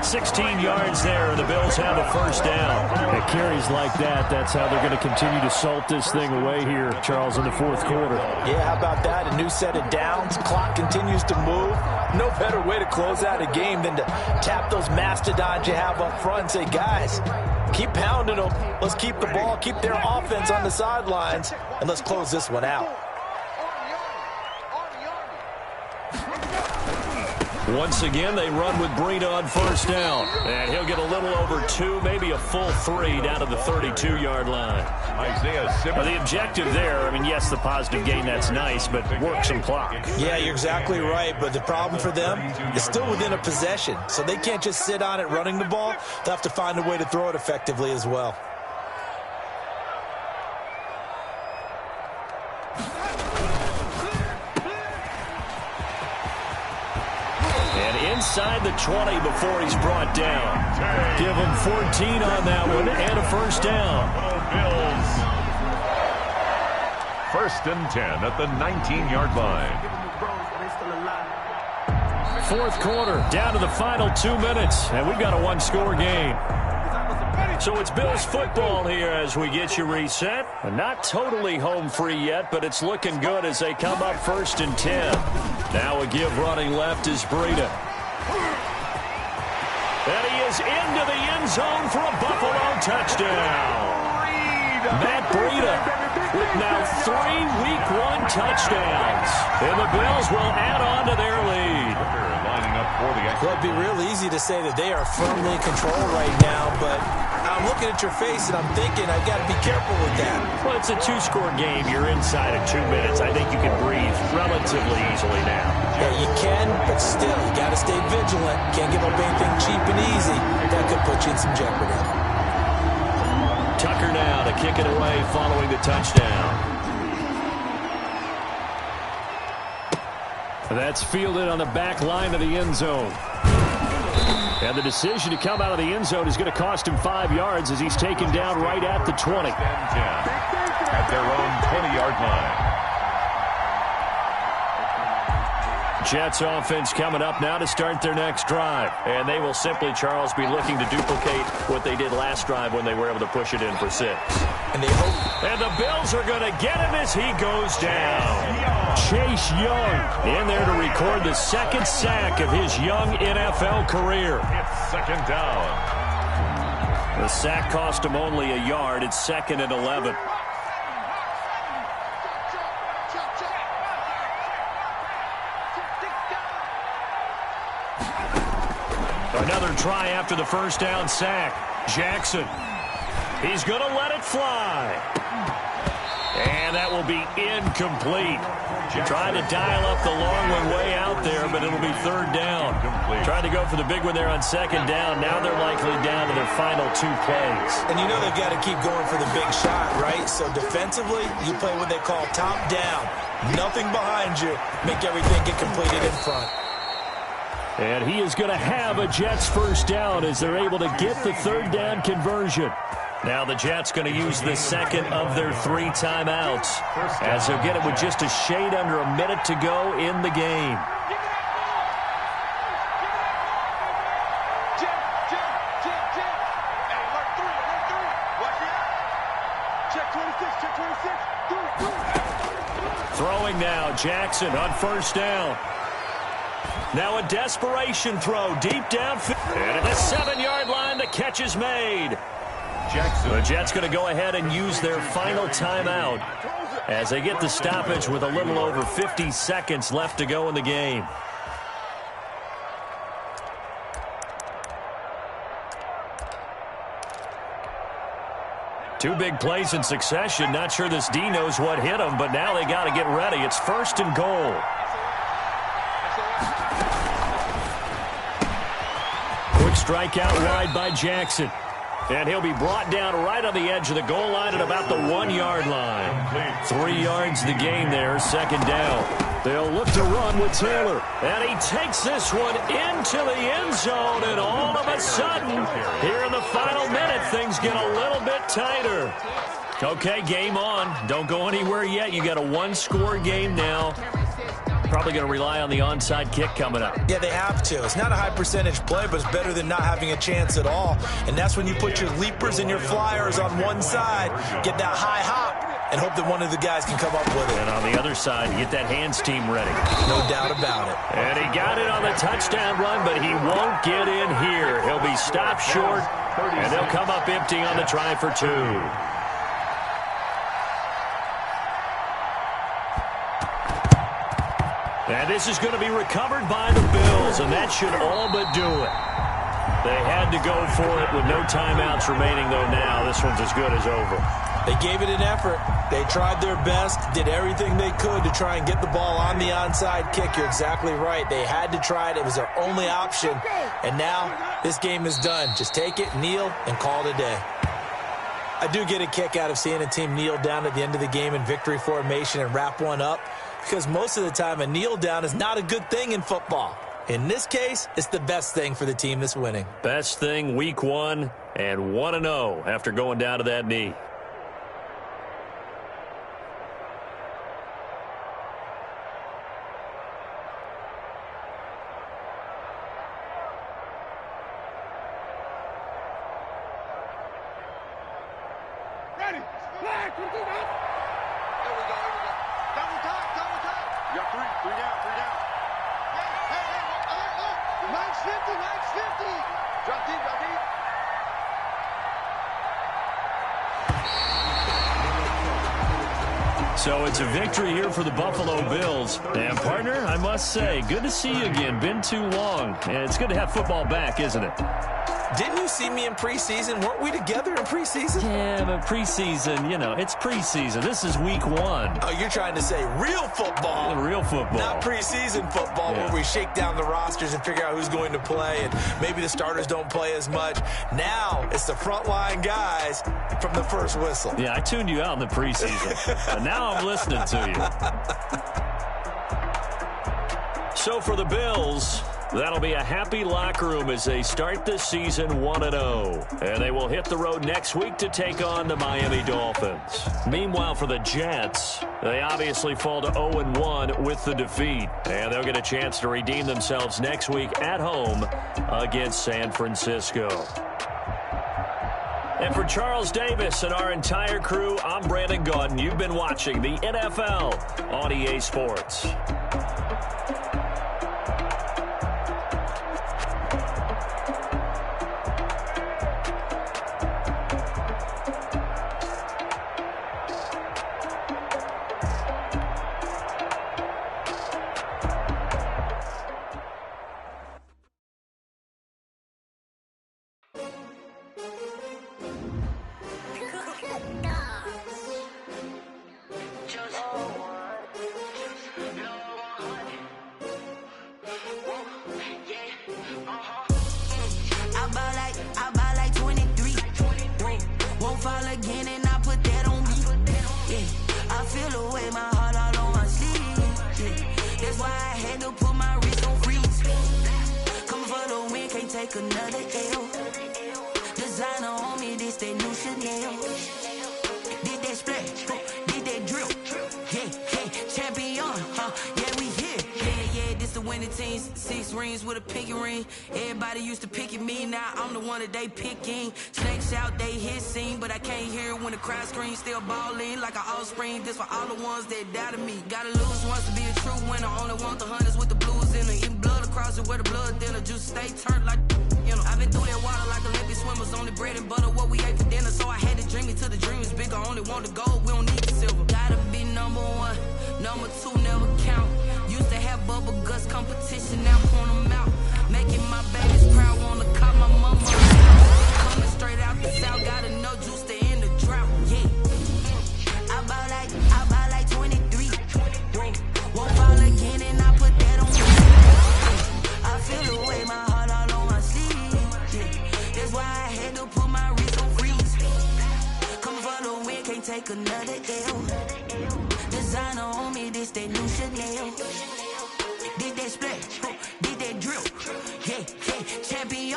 16 yards there, and the Bills have a 1st down. It carries like that. That's how they're going to continue to salt this thing away here, Charles, in the 4th quarter. Yeah, how about that? A new set of downs. Clock continues to move. No better way to close out a game than to tap those mastodons you have up front and say, guys, keep pounding them. Let's keep the ball, keep their offense on the sidelines, and let's close this one out. Once again, they run with Breida on 1st down. And he'll get a little over 2, maybe a full 3 down to the 32-yard line. Well, the objective there, I mean, yes, the positive gain, that's nice, but work some clock. Yeah, you're exactly right, but the problem for them is still within a possession. So they can't just sit on it running the ball. They'll have to find a way to throw it effectively as well. Inside the 20 before he's brought down. Give him 14 on that one and a 1st down. Bills. 1st and 10 at the 19-yard line. 4th quarter, down to the final 2 minutes, and we've got a one-score game. So it's Bills football here as we get you reset. Not totally home free yet, but it's looking good as they come up 1st and 10. Now a give running left is Breida. And he is into the end zone for a Buffalo touchdown. Matt Breida with now 3 Week 1 touchdowns. And the Bills will add on to their lead. Well, it'd be real easy to say that they are firmly in control right now, but I'm looking at your face and I'm thinking I've got to be careful with that. Well, it's a 2-score game. You're inside of 2 minutes. I think you can breathe relatively easily now. Yeah, you can, but still, you got to stay vigilant. Can't give up anything cheap and easy. That could put you in some jeopardy. Tucker now to kick it away following the touchdown. That's fielded on the back line of the end zone. And the decision to come out of the end zone is going to cost him 5 yards as he's taken down right at the 20. At their own 20-yard line. Jets offense coming up now to start their next drive. And they will simply, Charles, be looking to duplicate what they did last drive when they were able to push it in for 6. And they hope. And the Bills are going to get him as he goes down. Chase Young in there to record the 2nd sack of his young NFL career. It's 2nd down. The sack cost him only a yard. It's 2nd and 11. Another try after the 1st down sack. Jackson. He's going to let it fly. And that will be incomplete. Trying to dial up the long one way out there, but it'll be 3rd down. Trying to go for the big one there on 2nd down. Now they're likely down to their final 2 plays. And you know they've got to keep going for the big shot, right? So defensively, you play what they call top down. Nothing behind you. Make everything get completed in front. And he is going to have a Jets 1st down as they're able to get the 3rd down conversion. Now the Jets going to use the 2nd of their 3 timeouts as they'll get it with just a shade under a minute to go in the game. Throwing now, Jackson on first down. Now a desperation throw deep downfield. And at the 7-yard line, the catch is made. Jackson. The Jets going to go ahead and use their final timeout as they get the stoppage with a little over 50 seconds left to go in the game. Two big plays in succession. Not sure this D knows what hit him, but now they got to get ready. It's first and goal. Quick strike out wide by Jackson. And he'll be brought down right on the edge of the goal line at about the 1-yard line. 3 yards the game there, second down. They'll look to run with Taylor. And he takes this one into the end zone. And all of a sudden, here in the final minute, things get a little bit tighter. Okay, game on. Don't go anywhere yet. You got a 1-score game now. Probably going to rely on the onside kick coming up. Yeah, they have to. It's not a high-percentage play, but it's better than not having a chance at all. And that's when you put your leapers and your flyers on one side, get that high hop, and hope that one of the guys can come up with it. And on the other side, get that hands team ready. No doubt about it. And he got it on the touchdown run, but he won't get in here. He'll be stopped short, and they'll come up empty on the try for 2. And this is going to be recovered by the Bills, and that should all but do it. They had to go for it with no timeouts remaining, though now this one's as good as over. They gave it an effort. They tried their best, did everything they could to try and get the ball on the onside kick. You're exactly right. They had to try it. It was their only option. And now this game is done. Just take it, kneel, and call it a day. I do get a kick out of seeing a team kneel down at the end of the game in victory formation and wrap one up, because most of the time a kneel down is not a good thing in football. In this case, it's the best thing for the team that's winning. Best thing week 1 and 1-0 after going down to that knee. Ready. Flag. There we go. Double time. You got three down. Hey. Max 50. Drop deep. So it's a victory here for the Buffalo Bills. And, partner, I must say, good to see you again. Been too long. And it's good to have football back, isn't it? Didn't you see me in preseason? Weren't we together in preseason? Yeah, but preseason, it's preseason. This is week 1. Oh, you're trying to say real football. Real football. Not preseason football, where we shake down the rosters and figure out who's going to play, and maybe the starters don't play as much. Now it's the frontline guys from the first whistle. Yeah, I tuned you out in the preseason. But now I'm listening to you. So for the Bills, that'll be a happy locker room as they start the season 1-0. And they will hit the road next week to take on the Miami Dolphins. Meanwhile, for the Jets, they obviously fall to 0-1 with the defeat. And they'll get a chance to redeem themselves next week at home against San Francisco. And for Charles Davis and our entire crew, I'm Brandon Gaudin. You've been watching the NFL on EA Sports. winning teams, 6 rings with a pinky ring. Everybody used to pick at me, now I'm the one that they picking. Snakes out, they hit scene, but I can't hear it when the crowd screams. Still balling like an offspring. This for all the ones that doubted me. Gotta lose once to be a true winner. Only want the hunters with the blues in it. Eating blood across it where the blood thinner. Juice stay turned like, you know. I've been through that water like Olympic swimmers. Only bread and butter what we ate for dinner. So I had to dream it till the dream is bigger. Only want the gold, we don't need the silver. Gotta be number 1, number 2 never count. Used to have bubble guts competition, now point them out. Making my babies proud, wanna call my mama. Coming straight out the south, gotta know juice to end the drought. Yeah, I bought like 23. Won't fall again, and I put that on me. Yeah. I feel the way, my heart all on my sleeve. Yeah. That's why I had to put my wrist on freeze. Coming for the win, can't take another L. Designer on me, this that new Chanel. Did that split, did that drill. Yeah, champion,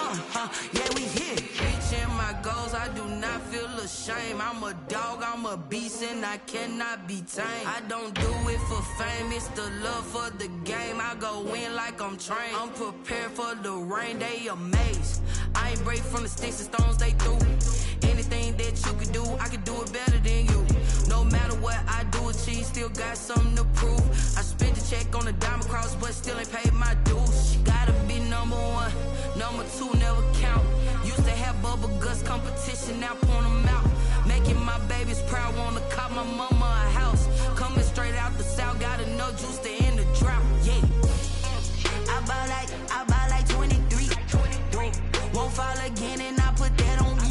yeah, we here. Reaching my goals, I do not feel ashamed. I'm a dog, I'm a beast, and I cannot be tamed. I don't do it for fame, it's the love for the game. I go in like I'm trained. I'm prepared for the rain, they amazed. I ain't break from the sticks and stones they threw. Anything that you could do, I could do it better than you. No matter what I do, achieve, still got something to prove. I spent the check on the diamond cross, but still ain't paid my dues. Gotta be number 1, number 2 never count. Used to have bubble guts competition, now point them out. Making my babies proud, wanna call my mama a house. Coming straight out the south, gotta know juice to end the drought. Yeah, I bought like 23. Won't fall again, and I put that on me.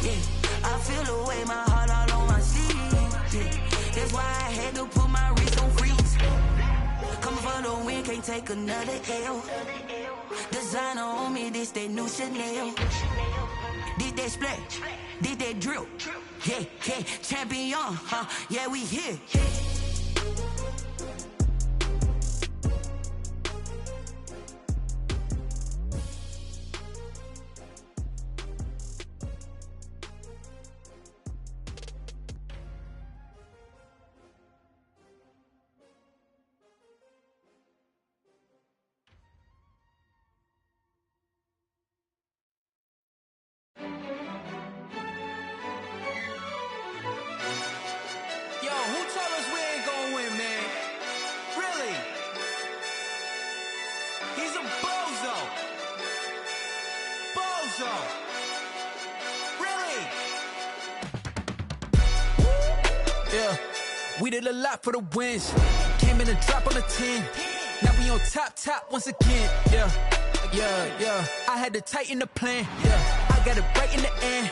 Yeah, I feel the way, my heart all on my sleeve. Yeah, that's why I had to put my wrist on freeze. Coming for the win, can't take another L. Designer on me, this that new Chanel. Did that split, did that drill. Yeah, champion, yeah, we here. Yeah, we did a lot for the wins. Came in and drop on the 10. Now we on top once again. Yeah. I had to tighten the plan. Yeah, I got it right in the end.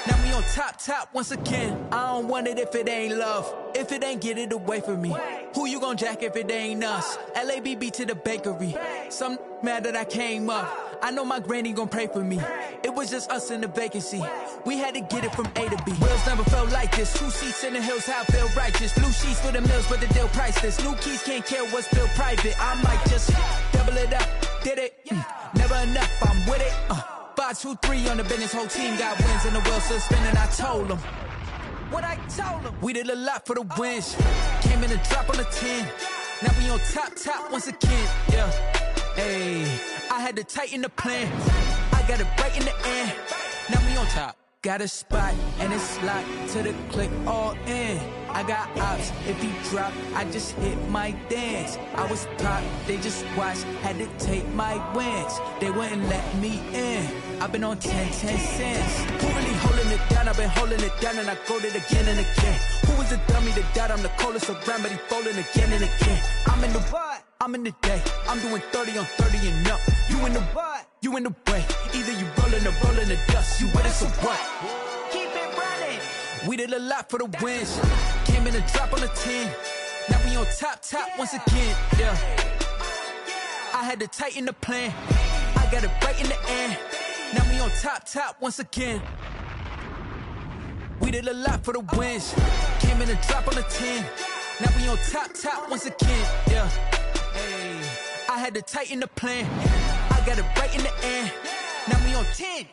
Now we on top once again. I don't want it if it ain't love. If it ain't, get it away from me. Who you gon' jack if it ain't us? LABB to the bakery. Some mad that I came up. I know my granny gon' pray for me. It was just us in the vacancy. We had to get it from A to B. Wheels never felt like this. 2 seats in the hills, how I feel righteous. Blue sheets for the mills, but the deal priceless. New keys can't care what's built private. I might just double it up. Did it? Never enough, I'm with it. 5, 2, 3 on the business. Whole team got wins and the wheels still spinning. I told them what I told them. We did a lot for the wins. Came in and drop on the 10. Now we on top once again. Yeah. Hey, I had to tighten the plan. I got it right in the end. Now we on top. Got a spot and it's locked to the click all in. I got ops, if he drop, I just hit my dance. I was top, they just watched, had to take my wins. They wouldn't let me in. I've been on 10 cents. Who really holding it down? I've been holding it down and I go it again and again. Who was the dummy that died? I'm the coldest around, but he folding again and again. I'm in the what? I'm in the day. I'm doing 30 on 30 and up. You in the what? You in the way. Either you rolling or rolling the dust. You with us or what? Keep it running. We did a lot for the wins. Came in and drop on the 10. Now we on top once again. Yeah. I had to tighten the plan. I got it right in the end. Now we on top once again. We did a lot for the wins. Came in and drop on the 10. Now we on top once again. Yeah. Hey, I had to tighten the plan. I got it right in the end. Now we on 10.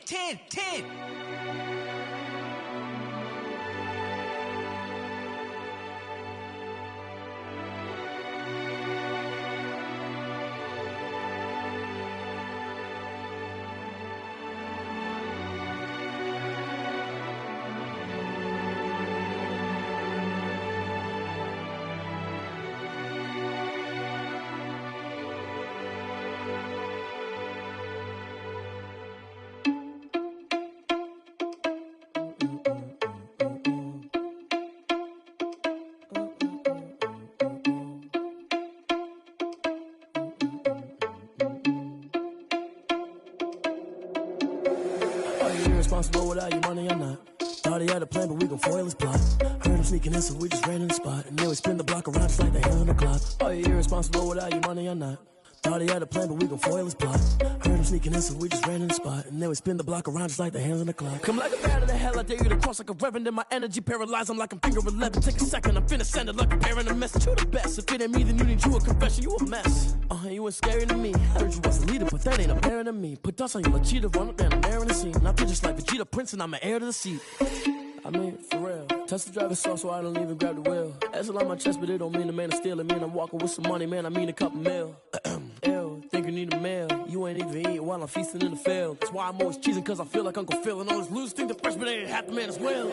you irresponsible without your money or not? Thought he had a plan, but we gon' foil his plot. Heard him sneaking in, so we just ran in the spot. And then we spin the block around just like the hell on the clock. Are you irresponsible without your money or not? Thought he had a plan, but we gon' foil his plot. Heard him sneaking in, so we just ran in the spot. And then we spin the block around just like the hands on the clock. Come like a bat of the hell, I dare you to cross like a reverend. And my energy paralyzed, I'm like I'm finger 11. Take a second, I'm finna send it like a parent a message. You the best, if it ain't me, then you need you a confession. You a mess, you ain't scary to me. Heard you was a leader, but that ain't apparent to me. Put dust on you like cheetah, run up down the air in the scene. And I feel just like Vegeta Prince, and I'm an heir to the seat. I mean, for real. Touch the driver's sauce so I don't even grab the wheel. That's on my chest, but it don't mean the man is stealing. Man, I'm walking with some money, man, I mean a couple mil. Ew, think you need a meal. You ain't even eating while I'm feasting in the field. That's why I'm always cheesing, cause I feel like Uncle Phil. And all those losers think the freshman ain't half the man as well.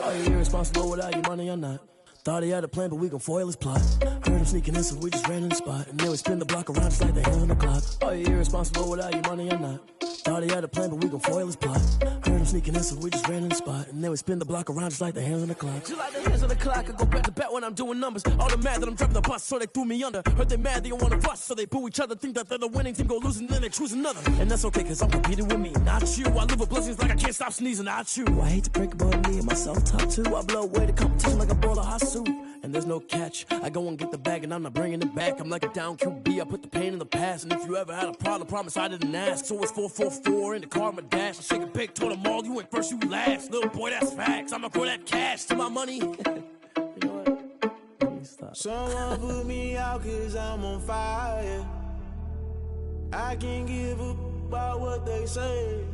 Are you irresponsible without your money or not? Thought he had a plan, but we gon' foil his plot. Heard him sneaking in, so we just ran in the spot. And then we spin the block around just like the hands on the clock. Are you irresponsible without your money or not? Thought he had a plan, but we gon' foil his plot. Heard him sneaking in, so we just ran in the spot. And then we spin the block around just like the hands on the clock. Just like the hands on the clock, I go back to back when I'm doing numbers. All the mad that I'm driving the bus, so they threw me under. Heard they mad, they don't wanna bust, so they boo each other. Think that they're the winning team, go losing, then they choose another. And that's okay, cause I'm competing with me, not you. I live with blessings like I can't stop sneezing, not you. I hate to break about me and my self-talk too. I blow away the competition like a bowl of hot soup. And there's no catch, I go and get the bag and I'm not bringing it back. I'm like a down QB, I put the pain in the past. And if you ever had a problem, promise I didn't ask. So it's 444 in the car, my dash. I shake a big, told them all, you went first, you last. Little boy, that's facts, I'ma grow that cash to my money. You know what? Let me stop. Someone put me out cause I'm on fire. I can't give a about what they say.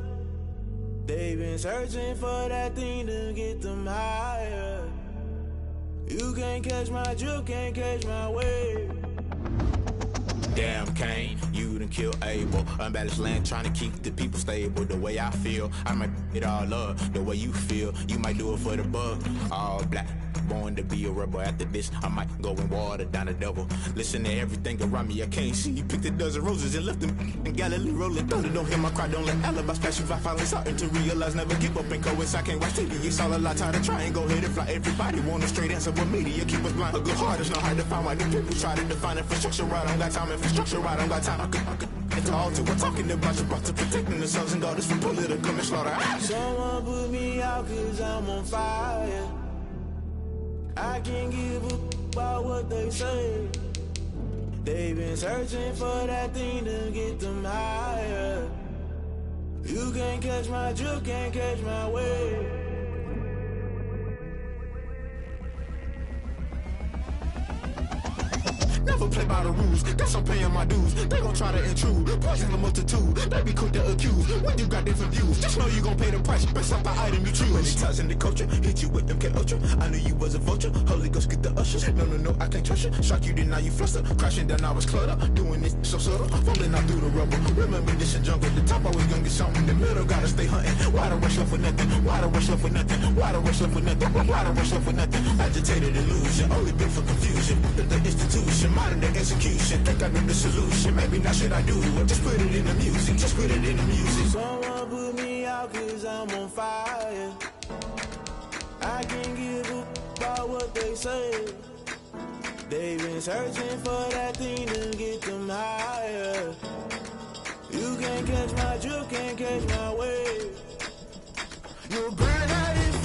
They've been searching for that thing to get them higher. You can't catch my drift, can't catch my wave. Damn Kane, you done kill Abel. Unbalanced land, trying to keep the people stable. The way I feel, I might it all up. The way you feel, you might do it for the bug. All black, born to be a rebel. After this, I might go and water down the devil. Listen to everything around me, I can't see. Picked a dozen roses and left them in Galilee rolling thunder. Don't hear my cry, don't let alibis pass you. I finally starting to realize, never give up and coincide. I can't watch TV, it's all a lot. Tired of trying, go ahead and fly. Everybody want a straight answer, but media keep us blind. A good heart is not hard to find. Why the people try to define infrastructure right? I don't got time, infrastructure right? I don't got time. I could get to all to we're talking about you, brought to protecting the sons and daughters from political and slaughter. Someone put me out cause I'm on fire. I can't give a about what they say. They've been searching for that thing to get them higher. You can't catch my drift, can't catch my wave. Never play by the rules, guess I'm paying my dues. They gon' try to intrude, poison the multitude. They be quick to accuse, when you got different views. Just know you gon' pay the price, based off the item you choose. Many times in the culture, hit you with them K-Ultra. I knew you was a vulture, Holy Ghost get the ushers. No, I can't trust you. Shock you, then now you fluster. Crashing down, I was cluttered. Doing this so subtle, falling out through the rubble. Remember this a jungle, the top always gonna get something. In the middle, gotta stay hunting. Why the rush left for nothing? Why the rush left for nothing? Why the rush left for nothing? Why the rush left for nothing? Agitated illusion, only been for confusion. The institution, modern day execution. Think I know the solution, maybe not should I do it? Just put it in the music, just put it in the music. Someone put me out cause I'm on fire. I can't give a about what they say. They've been searching for that thing to get them higher. You can't catch my drift, can't catch my wave. You'll burn out if